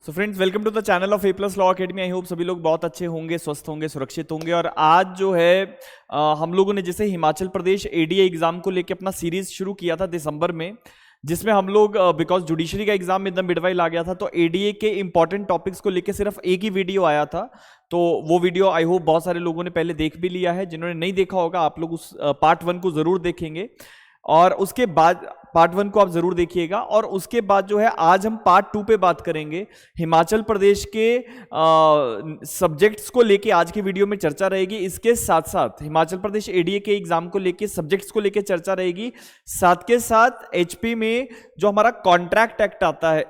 So friends, welcome to the channel of A plus law academy. I hope सभी लोग बहुत अच्छे होंगे, स्वस्थ होंगे, सुरक्षित होंगे। और आज जो है हम लोगों ने जैसे हिमाचल प्रदेश एडीए एग्जाम को लेकर अपना सीरीज शुरू किया था दिसंबर में, जिसमें हम लोग बिकॉज जुडिशरी का एग्जाम एकदम मिडवाइल आ गया था, तो एडीए के इंपॉर्टेंट टॉपिक्स को लेकर सिर्फ एक ही वीडियो आया था। तो वो वीडियो आई होप बहुत सारे लोगों ने पहले देख भी लिया है। जिन्होंने नहीं देखा होगा आप लोग उस पार्ट 1 को जरूर देखेंगे और उसके बाद पार्ट 1 को आप जरूर देखिएगा। और उसके बाद जो है आज हम पार्ट 2 पे बात करेंगे। हिमाचल प्रदेश के सब्जेक्ट्स को लेके आज की वीडियो में चर्चा रहेगी। इसके साथ साथ हिमाचल प्रदेश एडीए के एग्जाम को लेके सब्जेक्ट्स को लेके चर्चा रहेगी। साथ के साथ एचपी में जो हमारा कॉन्ट्रैक्ट एक्ट आता है,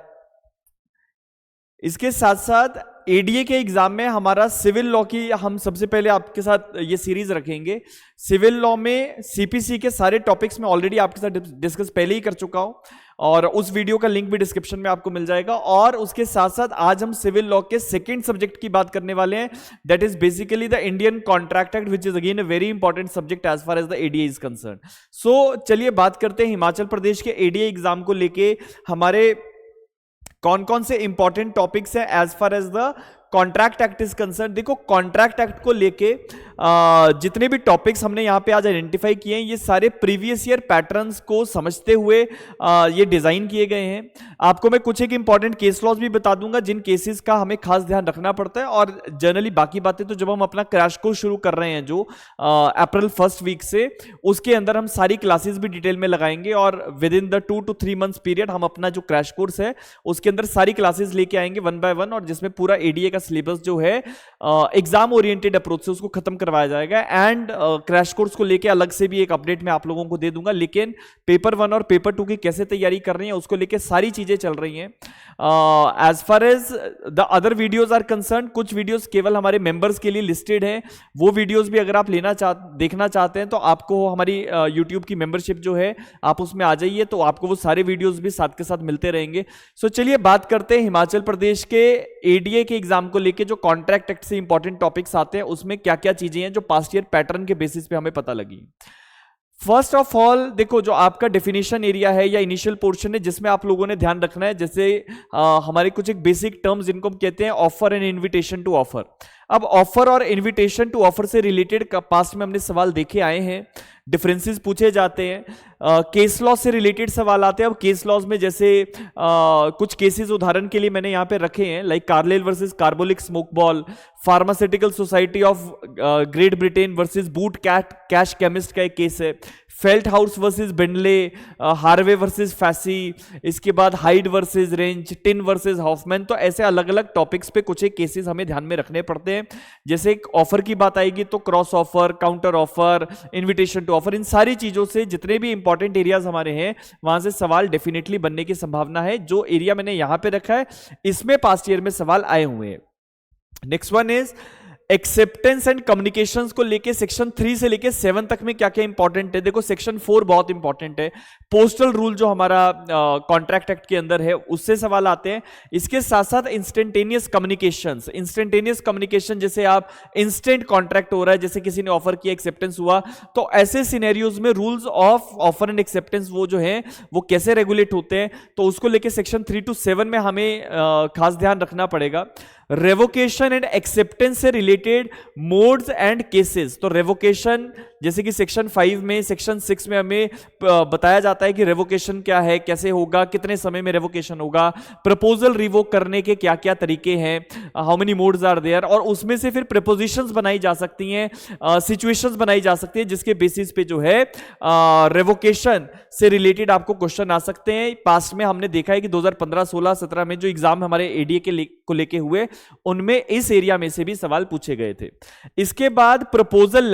इसके साथ साथ एडीए के एग्जाम में हमारा सिविल लॉ की हम सबसे पहले आपके साथ ये सीरीज रखेंगे। सिविल लॉ में सीपीसी के सारे टॉपिक्स में ऑलरेडी आपके साथ डिस्कस पहले ही कर चुका हूं और उस वीडियो का लिंक भी डिस्क्रिप्शन में आपको मिल जाएगा। और उसके साथ साथ आज हम सिविल लॉ के सेकंड सब्जेक्ट की बात करने वाले हैं, that is basically the Indian Contract Act, which is again a very important subject as far as the ADA is concern. So चलिए बात करते हैं हिमाचल प्रदेश के एडीए एग्जाम को लेके हमारे कौन कौन से इंपॉर्टेंट टॉपिक्स हैं as far as the contract act is concern. देखो, कॉन्ट्रैक्ट एक्ट को लेके जितने भी टॉपिक्स हमने यहां पे आज आइडेंटिफाई किए हैं, ये सारे प्रीवियस ईयर पैटर्न्स को समझते हुए ये डिजाइन किए गए हैं। आपको मैं कुछ एक इंपॉर्टेंट केस लॉज भी बता दूंगा जिन केसेस का हमें खास ध्यान रखना पड़ता है। और जनरली बाकी बातें तो जब हम अपना क्रैश कोर्स शुरू कर रहे हैं जो अप्रैल फर्स्ट वीक से, उसके अंदर हम सारी क्लासेस भी डिटेल में लगाएंगे और with in the 2 to 3 months period हम अपना जो क्रैश कोर्स है उसके अंदर सारी क्लासेस लेके आएंगे 1 by 1, और जिसमें पूरा एडीए का सिलेबस जो है एग्जाम ओरिएंटेड अप्रोच से उसको खत्म करवाया जाएगा। एंड क्रैश कोर्स को लेके अलग से भी एक अपडेट मैं आप लोगों को दे दूंगा, लेकिन पेपर 1 और पेपर 2 की कैसे तैयारी कर रही है उसको लेके सारी चीजें चल रही हैं। As far as the other videos are concern, कुछ वीडियोज केवल हमारे मेंबर्स के लिए लिस्टेड है। वो वीडियोज भी अगर आप देखना चाहते हैं तो आपको हमारी यूट्यूब की मेंबरशिप जो है आप उसमें आ जाइए, तो आपको वो सारे वीडियोज भी साथ के साथ मिलते रहेंगे। सो चलिए बात करते हैं हिमाचल प्रदेश के एडीए के एग्जाम को लेके जो कॉन्ट्रैक्ट एक्ट से इंपॉर्टेंट टॉपिक्स आते हैं उसमें क्या क्या चीजें हैं जो पास्ट ईयर पैटर्न के बेसिस पे हमें पता लगी। फर्स्ट ऑफ ऑल देखो, जो आपका डेफिनेशन एरिया है या इनिशियल पोर्शन है जिसमें आप लोगों ने ध्यान रखना है, जैसे हमारे कुछ एक बेसिक टर्म्स जिनको हम कहते हैं offer and invitation to offer. अब ऑफर और इनविटेशन टू ऑफर से रिलेटेड पास्ट में हमने सवाल देखे आए हैं, डिफरेंसेस पूछे जाते हैं। केस लॉ से रिलेटेड सवाल आते हैं। अब केस लॉज में जैसे कुछ केसेस उदाहरण के लिए मैंने यहां पे रखे हैं, like Carlill versus Carbolic Smoke Ball, Pharmaceutical Society of Great Britain versus Boot Cash Chemist का एक केस है, Felthouse versus Bindley, Harvey versus Facey, इसके बाद Hyde versus Wrench, Tinn versus Hoffman. तो ऐसे अलग अलग टॉपिक्स पे कुछ एक केसेस हमें ध्यान में रखने पड़ते हैं। जैसे एक ऑफर की बात आएगी तो cross offer, counter offer, invitation to offer, इन सारी चीजों से जितने भी इंपॉर्टेंट एरियाज हमारे हैं वहां से सवाल डेफिनेटली बनने की संभावना है। जो एरिया मैंने यहां पे रखा है इसमें पास्ट ईयर में सवाल आए हुए हैं। Next one is acceptance and communications को लेके सेक्शन 3 से लेके 7 तक में क्या क्या इंपॉर्टेंट है। देखो, सेक्शन 4 बहुत इंपॉर्टेंट है। पोस्टल रूल जो हमारा कॉन्ट्रैक्ट एक्ट के अंदर है उससे सवाल आते हैं। इसके साथ साथ इंस्टेंटेनियस कम्युनिकेशंस, इंस्टेंटेनियस कम्युनिकेशन, जैसे आप इंस्टेंट कॉन्ट्रैक्ट हो रहा है, जैसे किसी ने ऑफर किया, एक्सेप्टेंस हुआ, तो ऐसे सिनेरियोज में rules of offer and acceptance वो जो है वो कैसे रेगुलेट होते हैं, तो उसको लेके सेक्शन 3 to 7 में हमें खास ध्यान रखना पड़ेगा। रेवोकेशन एंड एक्सेप्टेंस से रिलेटेड मोड्स एंड केसेस, तो रेवोकेशन जैसे कि सेक्शन 5 में, सेक्शन 6 में हमें बताया जाता है कि रेवोकेशन क्या है, कैसे होगा, कितने समय में रेवोकेशन होगा, प्रपोजल रिवोक करने के क्या क्या तरीके हैं, how many modes are there, और उसमें से फिर प्रपोजिशंस बनाई जा सकती हैं, सिचुएशंस बनाई जा सकती हैं जिसके बेसिस पे जो है रेवोकेशन से रिलेटेड आपको क्वेश्चन आ सकते हैं। पास्ट में हमने देखा है कि 2015, 16, 17 में जो एग्जाम हमारे एडीए को लेके हुए उनमें इस एरिया में से भी सवाल पूछे गए थे। इसके बाद प्रपोजल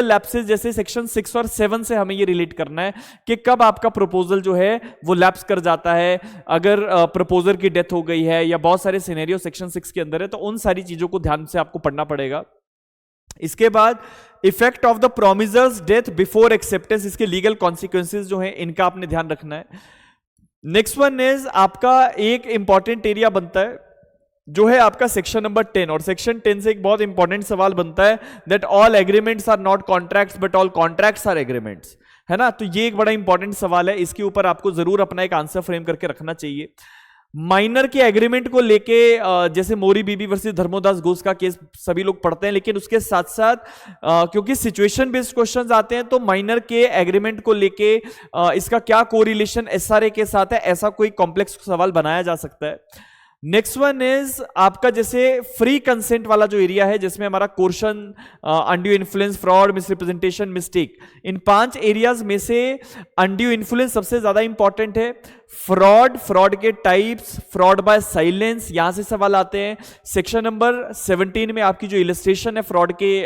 लैप्सेस जैसे सेक्शन 6 और 7 से हमें ये रिलेट करना है कि कब आपका प्रपोजल जो है वो लैप्स कर जाता है, अगर प्रपोजर की डेथ हो गई है या बहुत सारे सिनेरियो सेक्शन 6 के अंदर है, तो उन सारी चीजों को ध्यान से आपको पढ़ना पड़ेगा। इसके बाद effect of the promisor's death before acceptance, इसके लीगल कॉन्सिक्वेंसेस जो है इनका आपने ध्यान रखना है। नेक्स्ट वन इज आपका एक इंपॉर्टेंट एरिया बनता है जो है आपका सेक्शन नंबर 10, और सेक्शन 10 से एक बहुत इंपॉर्टेंट सवाल बनता है that all agreements are not contracts but all contracts are agreements, है ना। तो ये एक बड़ा इंपॉर्टेंट सवाल है, इसके ऊपर आपको जरूर अपना एक आंसर फ्रेम करके रखना चाहिए। माइनर के एग्रीमेंट को लेके जैसे मोरी बीबी वर्सेस धर्मोदास घोष का केस सभी लोग पढ़ते हैं, लेकिन उसके साथ साथ क्योंकि सिचुएशन बेस्ड क्वेश्चंस आते हैं तो माइनर के एग्रीमेंट को लेके इसका क्या कोरिलेशन एसआरए के साथ है, ऐसा कोई कॉम्प्लेक्स सवाल बनाया जा सकता है। नेक्स्ट वन इज आपका जैसे फ्री कंसेंट वाला जो एरिया है, जिसमें हमारा coercion, undue influence, fraud, misrepresentation, mistake, इन 5 एरियाज में से अनड्यू इन्फ्लुएंस सबसे ज्यादा इंपॉर्टेंट है। फ्रॉड, फ्रॉड के टाइप्स, फ्रॉड बाय साइलेंस, यहां से सवाल आते हैं। सेक्शन नंबर 17 में आपकी जो इलस्ट्रेशन है फ्रॉड के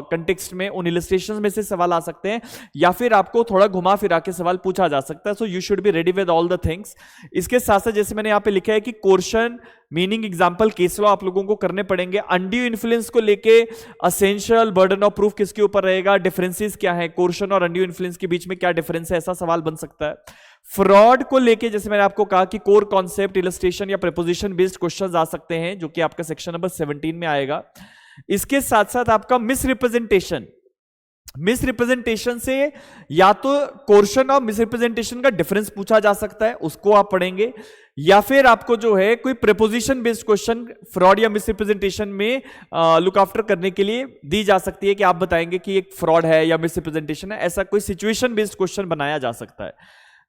कंटेक्स्ट में, उन इलस्ट्रेशन में से सवाल आ सकते हैं, या फिर आपको थोड़ा घुमा फिरा के सवाल पूछा जा सकता है। So you should be ready with all the things. इसके साथ साथ जैसे मैंने यहां पे लिखा है कि coercion, meaning, example, case law आप लोगों को करने पड़ेंगे। अनड्यू इन्फ्लुएंस को लेके असेंशियल बर्डन ऑफ प्रूफ किसके ऊपर रहेगा, डिफरेंसेस क्या है, कोर्शन और अनड्यू इन्फ्लुएंस के बीच में क्या डिफरेंस है, ऐसा सवाल बन सकता है। फ्रॉड को लेके जैसे मैंने आपको कहा कि कोर कॉन्सेप्ट, इलस्ट्रेशन या प्रीपोजिशन बेस्ड क्वेश्चंस आ सकते हैं, जो कि आपका सेक्शन नंबर 17 में आएगा। इसके साथ साथ आपका मिसरिप्रेजेंटेशन, मिसरिप्रेजेंटेशन से या तो कोर्शन और मिसरिप्रेजेंटेशन का डिफरेंस पूछा जा सकता है, उसको आप पढ़ेंगे, या फिर आपको जो है कोई प्रीपोजिशन बेस्ड क्वेश्चन फ्रॉड या मिसरिप्रेजेंटेशन में लुक आफ्टर करने के लिए दी जा सकती है कि आप बताएंगे कि एक फ्रॉड है या मिसरिप्रेजेंटेशन है, ऐसा कोई सिचुएशन बेस्ड क्वेश्चन बनाया जा सकता है।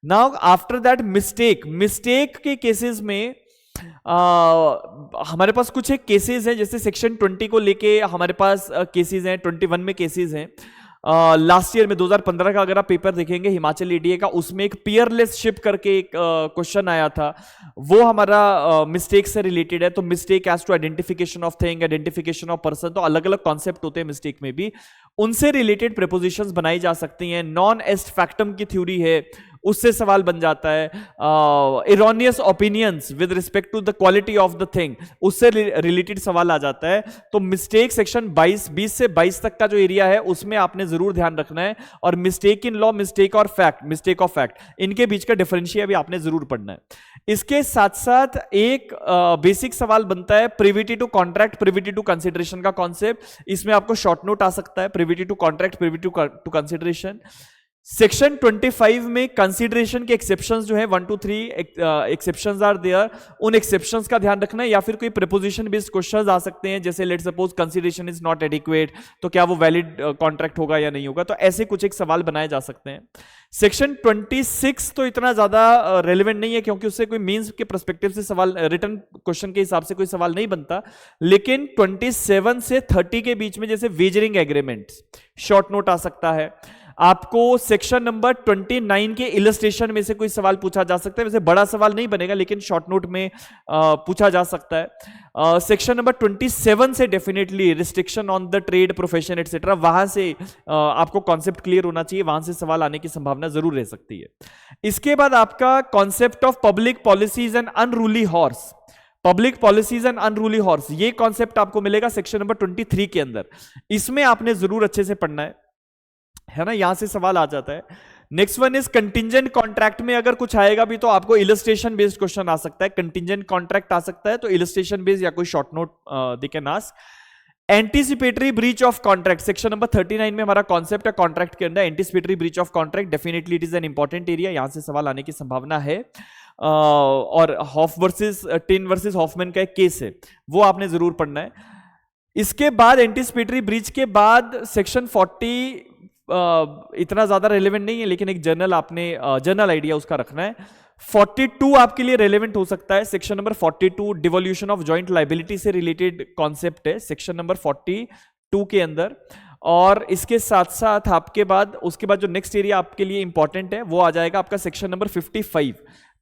Now after that mistake, mistake के केसेस में हमारे पास कुछ एक केसेस हैं, जैसे सेक्शन 20 को लेके हमारे पास केसेस हैं, 21 में केसेस हैं। लास्ट ईयर में 2015 का अगर आप पेपर देखेंगे हिमाचल एडीए का, उसमें एक पियरलेस शिप करके एक क्वेश्चन आया था, वो हमारा मिस्टेक से रिलेटेड है। तो mistake as to identification of thing, identification of person, तो अलग अलग कॉन्सेप्ट होते हैं मिस्टेक में भी, उनसे रिलेटेड प्रीपोजिशंस बनाई जा सकती हैं। नॉन एस्ट फैक्टम की थ्योरी है, उससे सवाल बन जाता है। Erroneous opinions with respect to the quality of the thing, उससे रिलेटेड सवाल आ जाता है। तो मिस्टेक सेक्शन 20 से 22 तक का जो एरिया है उसमें आपने जरूर ध्यान रखना है। और मिस्टेक इन लॉ, मिस्टेक और फैक्ट, मिस्टेक ऑफ फैक्ट, इनके बीच का डिफरेंशिएट भी आपने जरूर पढ़ना है। इसके साथ साथ एक बेसिक सवाल बनता है privity to contract, privity to consideration का कॉन्सेप्ट, इसमें आपको शॉर्ट नोट आ सकता है, privity to contract, privity to consideration. Section 25 में कंसीडरेशन के एक्सेप्शंस जो है 1 to 3 एक्सेप्शंस आर देयर, उन एक्सेप्शंस का ध्यान रखना है। या फिर कोई प्रीपोजिशन बेस्ड क्वेश्चंस आ सकते हैं, जैसे let suppose consideration is not adequate, तो क्या वो वैलिड कॉन्ट्रैक्ट होगा या नहीं होगा, तो ऐसे कुछ एक सवाल बनाए जा सकते हैं। सेक्शन 26 तो इतना ज्यादा रेलिवेंट नहीं है, क्योंकि उससे कोई मीन्स के पर्सपेक्टिव से सवाल, रिटर्न क्वेश्चन के हिसाब से कोई सवाल नहीं बनता। लेकिन 27 से 30 के बीच में जैसे वेजरिंग एग्रीमेंट, शॉर्ट नोट आ सकता है। आपको सेक्शन नंबर 29 के इलस्ट्रेशन में से कोई सवाल पूछा जा सकता है, वैसे बड़ा सवाल नहीं बनेगा लेकिन शॉर्ट नोट में पूछा जा सकता है। सेक्शन नंबर 27 से definitely restriction on the trade, profession etcetera, वहां से आपको कॉन्सेप्ट क्लियर होना चाहिए, वहां से सवाल आने की संभावना जरूर रह सकती है। इसके बाद आपका concept of public policies and unruly horse, public policies and unruly horse, ये कॉन्सेप्ट आपको मिलेगा सेक्शन नंबर 23 के अंदर। इसमें आपने जरूर अच्छे से पढ़ना है ना, यहां से सवाल आ जाता है। Next one is contingent contract में अगर कुछ आएगा भी तो आपको इलस्ट्रेशन बेस्ड क्वेश्चन आ सकता है, कंटिंजेंट कॉन्ट्रैक्ट आ सकता है, तो इलस्ट्रेशन बेस्ड या कोई short note they can ask. Anticipatory breach of contract, section number 39 में हमारा कॉन्सेप्ट है कॉन्ट्रैक्ट के अंदर anticipatory breach of contract, definitely it is an important area, यहां से सवाल आने की संभावना है। और Hoff versus Tin versus Hoffman का एक केस है, वो आपने जरूर पढ़ना है। इसके बाद एंटीसिपेटरी ब्रीच के बाद सेक्शन 40 इतना ज्यादा रेलेवेंट नहीं है, लेकिन एक जनरल आपने जनरल आइडिया उसका रखना है। 42 आपके लिए रेलेवेंट हो सकता है, section number 42 devolution of joint liability से रिलेटेड कॉन्सेप्ट है सेक्शन नंबर 42 के अंदर। और इसके साथ साथ आपके बाद उसके बाद जो नेक्स्ट एरिया आपके लिए इंपॉर्टेंट है वो आ जाएगा आपका section number 55,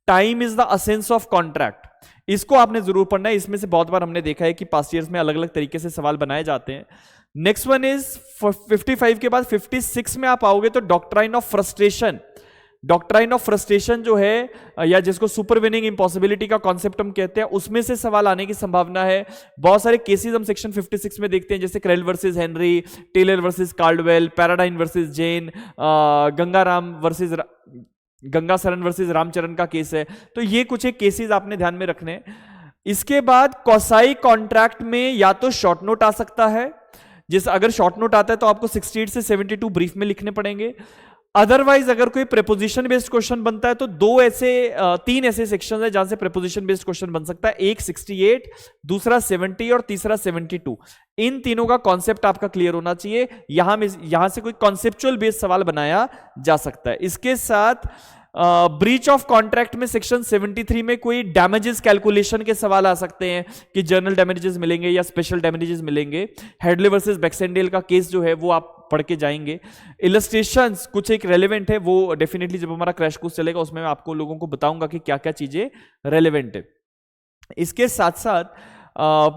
time is the असेंस of contract, इसको आपने जरूर पढ़ना है। इसमें से बहुत बार हमने देखा है कि पास्ट ईयर्स में अलग अलग तरीके से सवाल बनाए जाते हैं। नेक्स्ट वन इज 55 के बाद 56 में आप आओगे तो doctrine of frustration, doctrine of frustration जो है, या जिसको सुपरविनिंग इम्पॉसिबिलिटी का कॉन्सेप्ट हम कहते हैं, उसमें से सवाल आने की संभावना है। बहुत सारे केसेस हम सेक्शन 56 में देखते हैं, जैसे Krell versus Henry, Taylor versus Caldwell, Paradine versus Jane, Gangaram versus Gangasaran versus Ramcharan का केस है। तो ये कुछ एक केसेस आपने ध्यान में रखने हैं। इसके बाद कौसाई कॉन्ट्रैक्ट में या तो शॉर्ट नोट आ सकता है, जिस अगर शॉर्ट नोट आता है तो आपको 68 से 72 ब्रीफ में लिखने पड़ेंगे। अदरवाइज अगर कोई प्रेपोजिशन बेस्ड क्वेश्चन बनता है तो तीन ऐसे सेक्शन है जहां से प्रेपोजिशन बेस्ड क्वेश्चन बन सकता है, एक 68, दूसरा 70 और तीसरा 72। इन तीनों का कॉन्सेप्ट आपका क्लियर होना चाहिए, यहां से कोई कॉन्सेप्चुअल बेस्ड सवाल बनाया जा सकता है। इसके साथ ब्रीच ऑफ कॉन्ट्रैक्ट में सेक्शन 73 में कोई डैमेजेस कैलकुलेशन के सवाल आ सकते हैं कि जर्नल डैमेजेस मिलेंगे या स्पेशल डैमेजेस मिलेंगे। हेडले वर्सेस बैक्सेंडेल का केस जो है वो आप पढ़ के जाएंगे। इलस्ट्रेशंस कुछ एक रेलेवेंट है, वो डेफिनेटली जब हमारा क्रैश कोर्स चलेगा उसमें मैं आपको लोगों को बताऊंगा कि क्या क्या चीजें रेलेवेंट है। इसके साथ साथ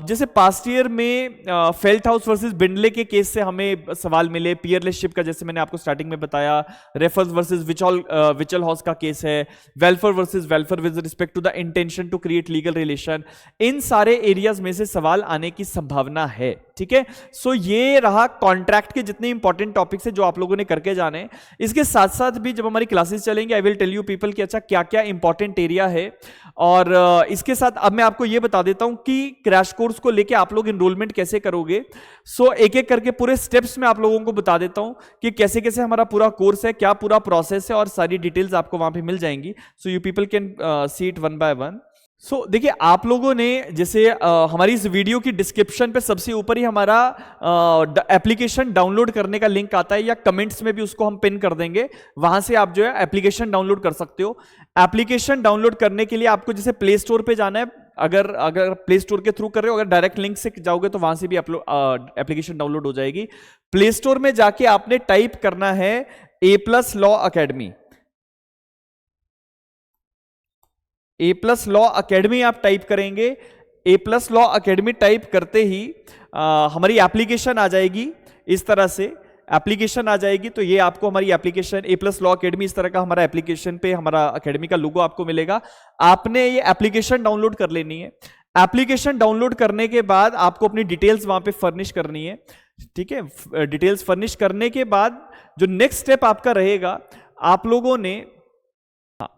जैसे पास्ट ईयर में फेल्ट हाउस वर्सेस बिंडले के केस से हमें सवाल मिले, पियरलेस शिप का जैसे मैंने आपको स्टार्टिंग में बताया, रेफर्स वर्सेस विचल हाउस का केस है, welfare versus welfare with respect to the intention to create legal relation. इन सारे एरियाज में से सवाल आने की संभावना है, ठीक है। सो ये रहा कॉन्ट्रैक्ट के जितने इंपॉर्टेंट टॉपिक्स है जो आप लोगों ने करके जाने हैं। इसके साथ साथ भी जब हमारी क्लासेस चलेंगे I will tell you people कि अच्छा क्या क्या इंपॉर्टेंट एरिया है। और इसके साथ अब मैं आपको ये बता देता हूं कि क्रैश कोर्स को लेके आप लोग एनरोलमेंट कैसे करोगे। सो एक एक करके पूरे स्टेप्स में आप लोगों को बता देता हूं कि कैसे कैसे हमारा पूरा कोर्स है, क्या पूरा प्रोसेस है, और सारी डिटेल्स आपको वहां पे मिल जाएंगी। So you people can see it one by one. So देखिए आप लोगों ने जैसे हमारी इस वीडियो की डिस्क्रिप्शन पे सबसे ऊपर ही हमारा एप्लीकेशन डाउनलोड करने का लिंक आता है, या कमेंट्स में भी उसको हम पिन कर देंगे, वहां से आप जो है एप्लीकेशन डाउनलोड कर सकते हो। एप्लीकेशन डाउनलोड करने के लिए आपको जैसे प्ले स्टोर पे जाना है, अगर प्ले स्टोर के थ्रू कर रहे हो, अगर डायरेक्ट लिंक से जाओगे तो वहां से भी एप्लीकेशन डाउनलोड हो जाएगी। प्ले स्टोर में जाके आपने टाइप करना है A+ law academy, A+ law academy आप टाइप करेंगे। A+ लॉ अकेडमी टाइप करते ही हमारी एप्लीकेशन आ जाएगी, इस तरह से एप्लीकेशन आ जाएगी। तो ये आपको हमारी एप्लीकेशन A+ लॉ अकेडमी, इस तरह का हमारा एप्लीकेशन पे हमारा अकेडमी का लोगो आपको मिलेगा। आपने ये एप्लीकेशन डाउनलोड कर लेनी है। एप्लीकेशन डाउनलोड करने के बाद आपको अपनी डिटेल्स वहां पे फर्निश करनी है, ठीक है। डिटेल्स फर्निश करने के बाद जो नेक्स्ट स्टेप आपका रहेगा, आप लोगों ने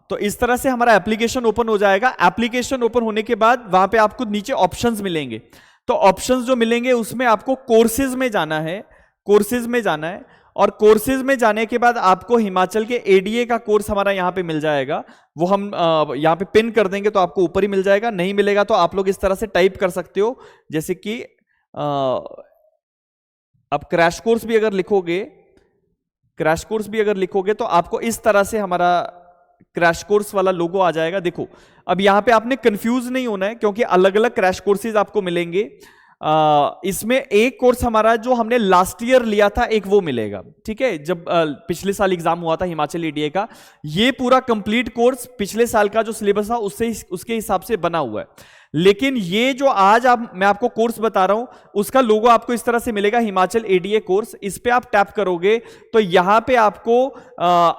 तो इस तरह से हमारा एप्लीकेशन ओपन हो जाएगा। एप्लीकेशन ओपन होने के बाद वहां पे आपको नीचे ऑप्शंस मिलेंगे। तो ऑप्शंस जो मिलेंगे उसमें आपको कोर्सेज में जाना है, कोर्सेज में जाना है। और कोर्सेज में जाने के बाद आपको हिमाचल के ADA का कोर्स हमारा यहां पे मिल जाएगा, वो हम यहां पे पिन कर देंगे तो आपको ऊपर ही मिल जाएगा। नहीं मिलेगा तो आप लोग इस तरह से टाइप कर सकते हो, जैसे कि अब क्रैश कोर्स भी अगर लिखोगे, क्रैश कोर्स भी अगर लिखोगे तो आपको इस तरह से हमारा क्रैश कोर्स वाला लोगो आ जाएगा। देखो अब यहां पे आपने कंफ्यूज नहीं होना है, क्योंकि अलग अलग क्रैश कोर्सेज आपको मिलेंगे। इसमें एक कोर्स हमारा जो हमने लास्ट ईयर लिया था एक वो मिलेगा, ठीक है। जब पिछले साल एग्जाम हुआ था हिमाचल ADA का, ये पूरा कंप्लीट कोर्स पिछले साल का जो सिलेबस था उसके हिसाब से बना हुआ है। लेकिन ये जो आज मैं आपको कोर्स बता रहा हूं उसका लोगो आपको इस तरह से मिलेगा, हिमाचल ADA कोर्स। इस पे आप टैप करोगे तो यहां पे आपको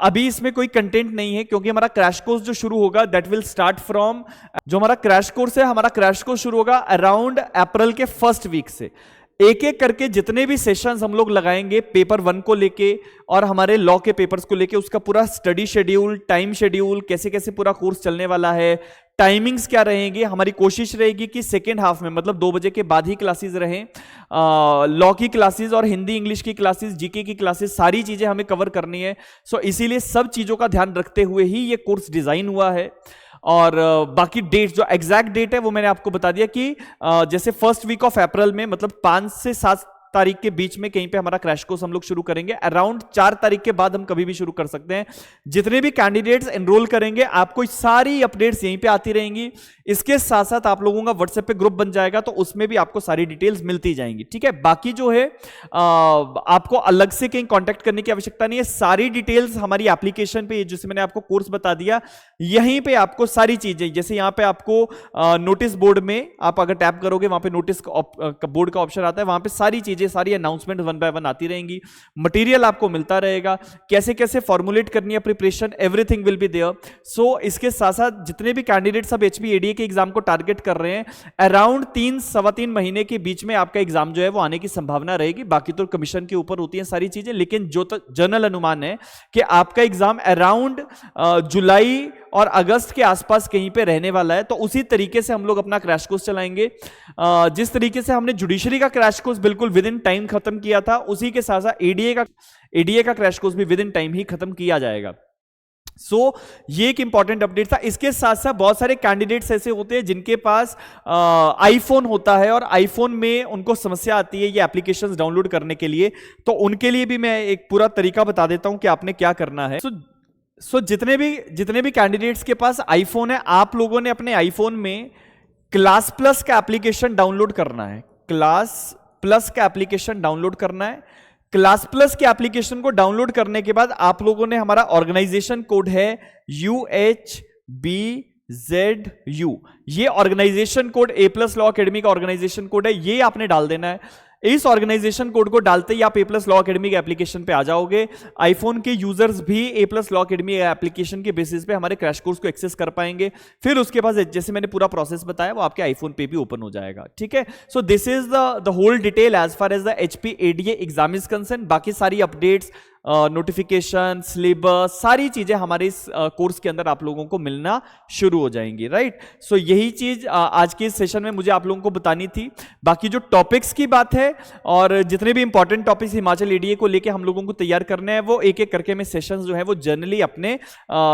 अभी इसमें कोई कंटेंट नहीं है, क्योंकि हमारा क्रैश कोर्स जो शुरू होगा दैट विल स्टार्ट फ्रॉम, जो हमारा क्रैश कोर्स है, हमारा क्रैश कोर्स शुरू होगा अराउंड अप्रैल के फर्स्ट वीक से। एक एक करके जितने भी सेशंस हम लोग लगाएंगे पेपर 1 को लेके और हमारे लॉ के पेपर्स को लेके, उसका पूरा स्टडी शेड्यूल, टाइम शेड्यूल, कैसे कैसे पूरा कोर्स चलने वाला है, टाइमिंग्स क्या रहेंगी। हमारी कोशिश रहेगी कि सेकेंड हाफ में, मतलब 2 बजे के बाद ही क्लासेस रहें। लॉ की क्लासेस और हिंदी इंग्लिश की क्लासेस, जीके की क्लासेस, सारी चीजें हमें कवर करनी है। सो इसीलिए सब चीजों का ध्यान रखते हुए ही ये कोर्स डिजाइन हुआ है। और बाकी डेट, जो एग्जैक्ट डेट है वो मैंने आपको बता दिया कि जैसे फर्स्ट वीक ऑफ अप्रैल में, मतलब 5 से 7 तारीख के बीच में कहीं पे हमारा क्रैश कोर्स हम लोग शुरू करेंगे। अराउंड 4 तारीख के बाद हम कभी भी शुरू कर सकते हैं। जितने भी कैंडिडेट्स एनरोल करेंगे आपको सारी अपडेट्स यहीं पे आती रहेंगी। इसके साथ साथ आप लोगों का व्हाट्सएप पे ग्रुप बन जाएगा, तो उसमें भी आपको सारी डिटेल्स मिलती जाएंगी, ठीक है। बाकी जो है आपको अलग से कहीं कांटेक्ट करने की आवश्यकता नहीं है। सारी डिटेल्स हमारी एप्लीकेशन पे, जैसे मैंने आपको कोर्स बता दिया, यहीं पे आपको सारी चीजें, जैसे यहाँ पे आपको नोटिस बोर्ड में आप अगर टैप करोगे वहां पे नोटिस बोर्ड का ऑप्शन आता है, वहां पे सारी चीजें, सारी अनाउंसमेंट 1 बाय 1 आती रहेंगी। मटेरियल आपको मिलता रहेगा, कैसे कैसे फॉर्मुलेट करनी है preparation, everything will be there. So इसके साथ साथ जितने भी कैंडिडेट सब HP ADA के एग्जाम को टारगेट कर रहे हैं, अराउंड 3-3.25 महीने के बीच में आपका एग्जाम जो है वो आने की संभावना रहेगी। बाकी तो कमीशन के ऊपर होती है सारी चीजें, लेकिन जो जनरल अनुमान है कि आपका एग्जाम अराउंड जुलाई और अगस्त के आसपास कहीं पे रहने वाला है। तो उसी तरीके से हम लोग अपना क्रैश कोर्स चलाएंगे। जिस तरीके से हमने जुडिशरी का क्रैश कोर्स बिल्कुल विद विद इन टाइम खत्म किया था, उसी के साथ साथ एडीए का क्रैश कोर्स भी विद इन टाइम ही खत्म किया जाएगा। ये एक इंपॉर्टेंट अपडेट था। इसके साथ साथ बहुत सारे कैंडिडेट्स ऐसे होते हैं जिनके पास आईफोन होता है और आईफोन में उनको समस्या आती है ये एप्लीकेशंस डाउनलोड करने के लिए, तो उनके लिए भी मैं एक पूरा तरीका बता देता हूं कि आपने क्या करना है। जितने भी कैंडिडेट्स के पास आईफोन है, आप लोगों ने अपने आईफोन में क्लास प्लस का एप्लीकेशन डाउनलोड करना है। क्लास प्लस का एप्लीकेशन डाउनलोड करना है। क्लास प्लस के एप्लीकेशन को डाउनलोड करने के बाद आप लोगों ने हमारा ऑर्गेनाइजेशन कोड है UHBZU, ये ऑर्गेनाइजेशन कोड ए प्लस लॉ अकेडमी का ऑर्गेनाइजेशन कोड है, ये आपने डाल देना है। इस ऑर्गेनाइजेशन कोड को डालते ही आप ए प्लस लॉ अकेडमी के एप्लीकेशन पे आ जाओगे। आईफोन के यूजर्स भी ए प्लस लॉ अकेडमी एप्लीकेशन के बेसिस पे हमारे क्रैश कोर्स को एक्सेस कर पाएंगे। फिर उसके बाद जैसे मैंने पूरा प्रोसेस बताया वो आपके आईफोन पे भी ओपन हो जाएगा, ठीक है। So this is the whole detail as far as the HP ADA exam is concern. बाकी सारी अपडेट्स, नोटिफिकेशन, सिलेबस, सारी चीजें हमारे इस कोर्स के अंदर आप लोगों को मिलना शुरू हो जाएंगी, राइट। सो यही चीज आज के इस सेशन में मुझे आप लोगों को बतानी थी। बाकी जो टॉपिक्स की बात है और जितने भी इंपॉर्टेंट टॉपिक्स हिमाचल एडीए को लेके हम लोगों को तैयार करने हैं, वो एक एक करके मैं सेशंस जो है वो जनरली अपने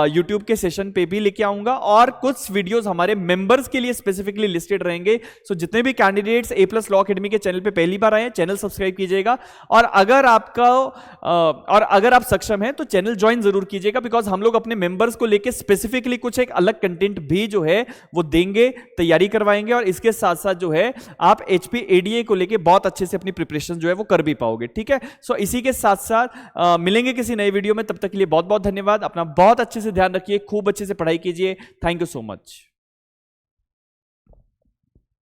यूट्यूब के सेशन पे भी लेके आऊंगा और कुछ वीडियोस हमारे मेंबर्स के लिए स्पेसिफिकली लिस्टेड रहेंगे। सो जितने भी कैंडिडेट्स ए प्लस लॉ अकेडमी के चैनल पे पहली बार आए हैं, चैनल सब्सक्राइब कीजिएगा और अगर आप सक्षम हैं तो चैनल ज्वाइन जरूर कीजिएगा, बिकॉज हम लोग अपने मेंबर्स को लेके स्पेसिफिकली कुछ एक अलग कंटेंट भी जो है वो देंगे, तैयारी करवाएंगे और इसके साथ साथ जो है आप HP ADA को लेके बहुत अच्छे से अपनी प्रिपरेशन जो है वो कर भी पाओगे, ठीक है। सो इसी के साथ साथ मिलेंगे किसी नए वीडियो में, तब तक के लिए बहुत बहुत धन्यवाद। अपना बहुत अच्छे से ध्यान रखिए, खूब अच्छे से पढ़ाई कीजिए। Thank you so much.